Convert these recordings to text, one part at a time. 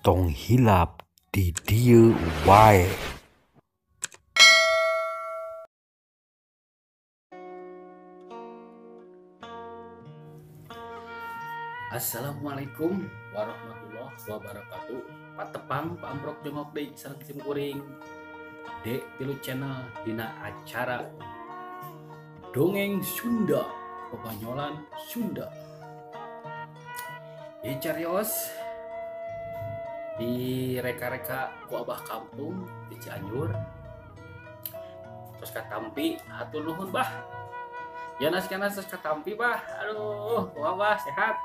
tong hilap di dieu wae. Assalamualaikum warahmatullahi wabarakatuh. Patepang Pak Ambrok jengok deui sareng sim kuring. Dek tilu channel dina acara Dongeng Sunda, Pebanyolan Sunda. Ieu carios di reka-reka ku abah kampung di Cianjur. Terus katampi hatur nuhun bah. Ya naskana terus katampi bah. Aduh, kumaha sehat.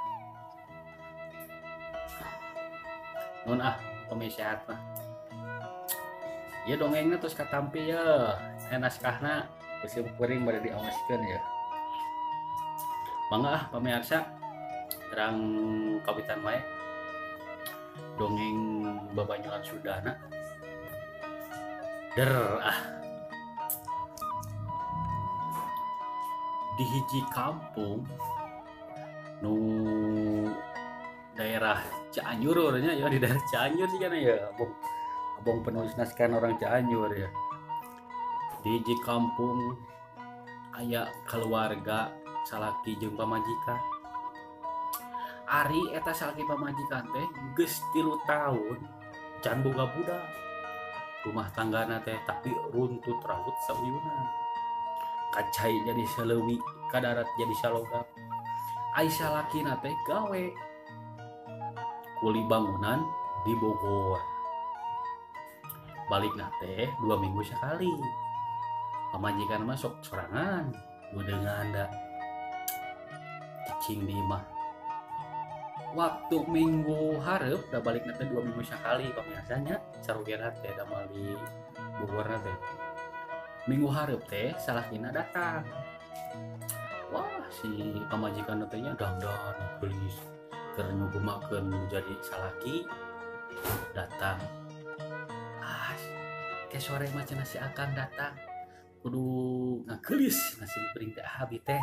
Nun pemain sehat mah. Ya dongengnya terus katampi ya. Naskahna geus kuring bade diaoskeun ya. Mangga pamirsa terang kawitan wae. Dongeng Babanyolan Sundana. Di hiji kampung nu daerah Cianjur orangnya ya, di daerah Cianjur sih kan ya, abang penulis naskah orang Cianjur ya. Di hiji kampung aya keluarga salaki jeung pamajikan. Ari eta salaki pamajikan teh geus 3 tahun can boga budak. Rumah tanggana teh tapi runtut raut sauyuna. Kacai jadi salewi, kadarat jadi salogam. Ai salakina teh gawe kuli bangunan di Bogor. Balik teh 2 minggu sekali. Pamajikan mah sok sorangan, dengan da cicing di mah. Waktu minggu hareup da balik teh 2 minggu sekali pamirsanya sarugena teh da di Bogor teh. Minggu hareup teh salakina datang. Wah, si pamajikan teh nya dandan gelis keur nyugumakeun jadi salaki datang. Ke sore mah cenah si Akang datang. Kudu ngagelis nasi piring teh habis teh.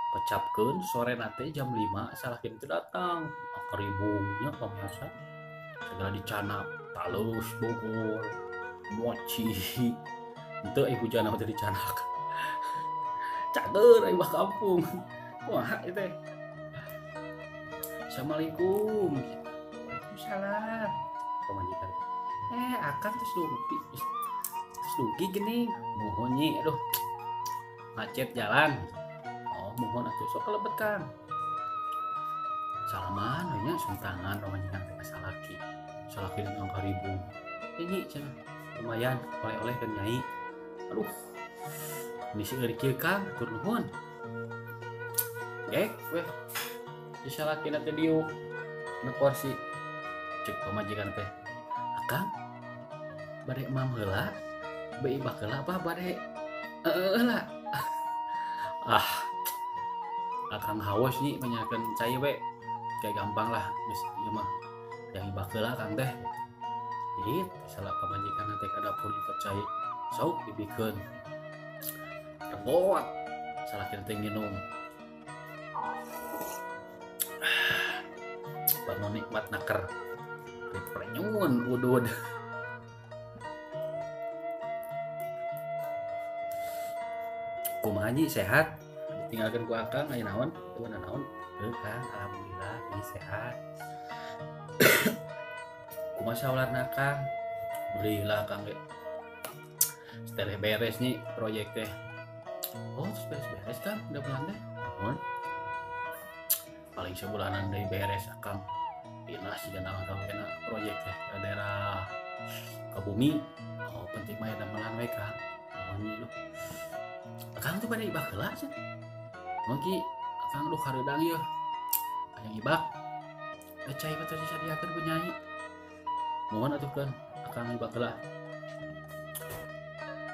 Pecapkeun sore nate jam 5 salaki teh datang. Akaribungnya pamirsa. Segala dicanap talus Bogor, mochi. Henteu ibu jana teh dicanak. Cager ibu kampung. Wah, itu teh. Assalamualaikum. Waalaikumsalam. Pamajikan. Akang terus dugi gini. Mohon nyi, aduh. Macet jalan. Oh, mohon atuh sok kelebet Kang. Salaman we nya suntangan pamajikan teh salaki. Salaki dengan karibung. Nyi cenah. Lumayan oleh-oleh ke nyai. Aduh. Ini si eueuh kieu Kang, tur nuhun. Gek weh. Di salaki teh diuk. Na kursi. Cek pamajikan teh. Akang bade mam heula beu ibah heula apa bade heula Akang haus nih menyakeun cai we kayak gampang lah geus ieu mah yang ibah heula Kang teh jadi salah pamajikan teh ka dapur nyuket cai sok dibikeun rebot salah teh nginum baru nikmat naker prenyun udud. Kumaha nyi sehat? Tinggalkeun ku Akang aya naon? Teu naon? Teu Kang, alhamdulillah ini sehat. Kumaha saeularna Kang? Alhamdulillah Kang ge. Seteleh beres nih proyek teh. Oh, terus beres-beres Kang, udah bulan teh. Mohon. Paling sebulanan deui beres Akang. Dinas juga nangkawena proyek teh daerah Kabumi. Oh, penting mah ada melan we Kang. Mohon nyi lu. Akang tuh pada ibak heula cenah. Mangki Akang lu hareudang yeuh. Hayang ibak. Cai mah teh disadiakeun ku nyai. Mohon atuhkeun Akang ibak heula.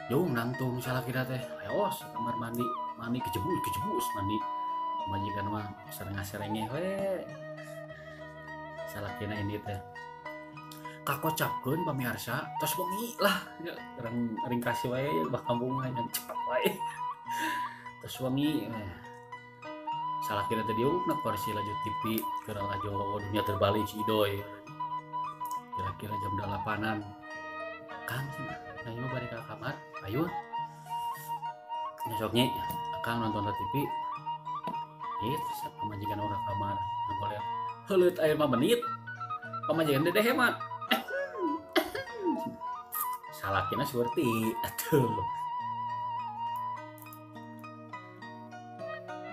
Jung nangtung salakina teh. Leos kamar mandi, mandi kejebus mandi. Majikan mah sareng-sarenge we. Salakina ini teh kakocapkeun pamirsa tos wengi lah ya ringkas wae bah kampung mah yang cepat wae tos wengi salakina teh diuk na kursi laju TV keur laju dunia terbalik si Idoy kira-kira jam 8-an Kang nah ini balik ke kamar ayo besoknya Kang nonton TV terus pamajikan orang kamar boleh heuleut air 5 menit pamajikan dedeh mah salakina seperti atuh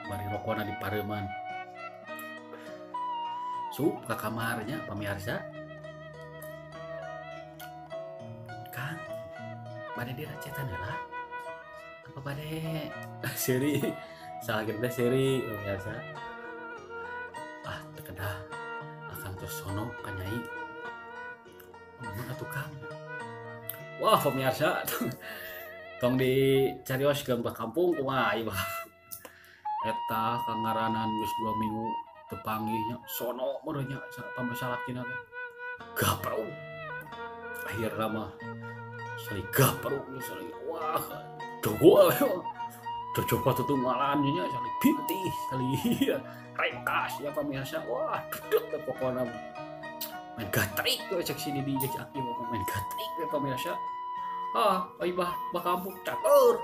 bari rokona di pareuman sup ke kamarnya pemirsa Kang bade diracetan heula apa bade seri salah kita seri pemirsa tekedah akan terus sono ka nyai ngomong atuh Kang wah pemirsa tong dicarios ke kampung kumaha ieu eta kangaranan geus 2 minggu teu panggihnya sono merenya pamasalakina teh gaprau akhirna mah sali gaprau sali wah dogo coba tutunggalan nya sali pintih sali rengkas ya pemirsa wah dedek teh pokona main gatrik we cek sini di cek aki main gatrik we pemirsa ai bah kampung catur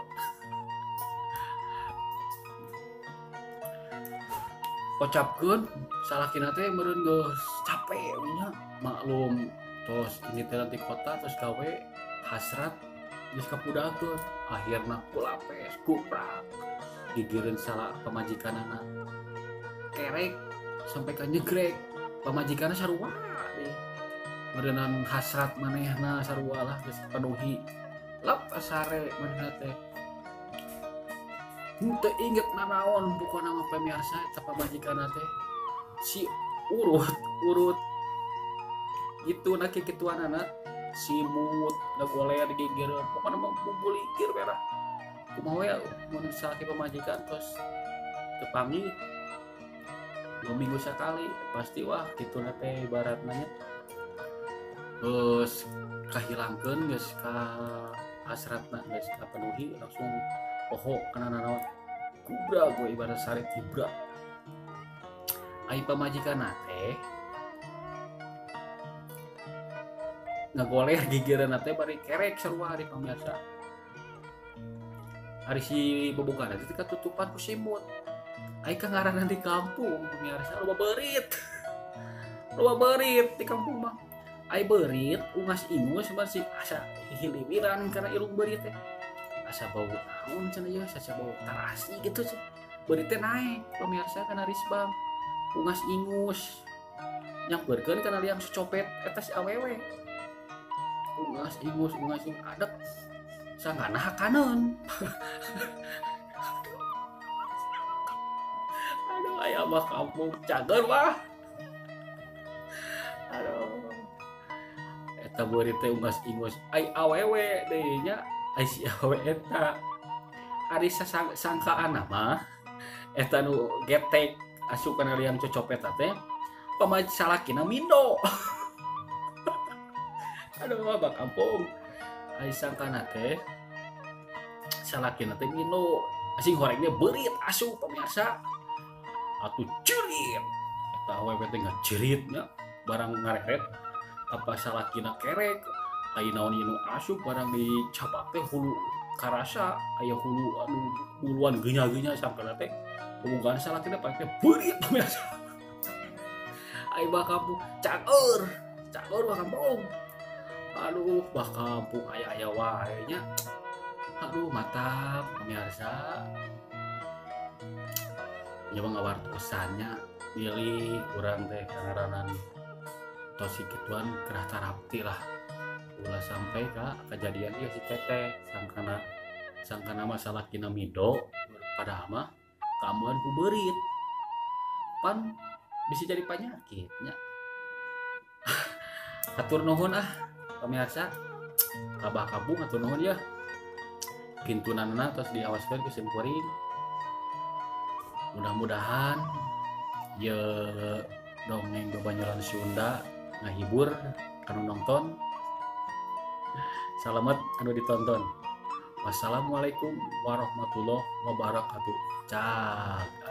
kocapkeun salakina teh meureun geus capek nya maklum terus ini teh nanti kota terus gawe hasrat geus kapudakeun akhirna kulapes kuprak gigireun salah pamajikanana kerek sampai ka nyegrek pamajikanna sarua deh meureunan hasrat manehna sarua lah geus penuhi lap asare manehna teh teu inget nanaon pokona mah pemirsa eta pamajikanna teh si urut itu na kikituanana simut ngagoler digigireun pokona mah bubuligir merah kumaha we mun salaki pamajikan terus teu panggih 2 minggu sekali pasti wah kitu na teh ibaratna nya geus kahilangkeun geus ka hasratna geus kapenuhi langsung poho kana naon kubra gue ibarat sare kubra ai pamajikanna teh ngagoler gigireunna teh bari kerek sarua di pamirsa ari si bobogana teh katutupan ku simut ai kangaranan di kampung pamirsa loba beurit di kampung mah ai beurit ungas ingus masih asa hilimiran karena ilung beurit teh asa bau naon cenah ya asa bau tarasi gitu sih beurit teh naik pemirsa kana risbang ungas ingus nyamperkeun kana liang copet eta si awewe ungas ingus adek sangana hakaneun aduh aya mah kampung cager wah aduh eta beurit teh ungas ingus ai awewe deui nya ai si awewe eta ari sangkaan mah eta nu getek asup kana liang cocopet teh pamaji salakina mindo aduh mah kampung ai sangkana teh salakina teh mindo asing horengnya beurit asup pemirsa atuh jerit eta awewe teh ngajeritnya barang ngareret apa salakina kerek ai naon ieu asup barang dicapak teh hulu karasa aya hulu anu buluan geunya-geunya sampana teh hubungan salakina pake beurit pemirsa ai bah kampung cager bah kampung aduh bah kampung aya wae nya aduh mantap pemirsa nya mah ngawartosannya milih urang teh kangaranan tos kituan kerah tarapti lah ulah sampai ka kejadian ieu si teteh sangkana masalah kina mido padahal mah kamuan ku beurit pan bisa jadi penyakitnya atur nuhun pemirsa kabah kabung atur nuhun ya kintunanna tos diawaskeun ku simkuring mudah-mudahan ya dongeng Banyolan Sunda ngahibur anu nonton salamet anu ditonton wassalamualaikum warahmatullahi wabarakatuh cak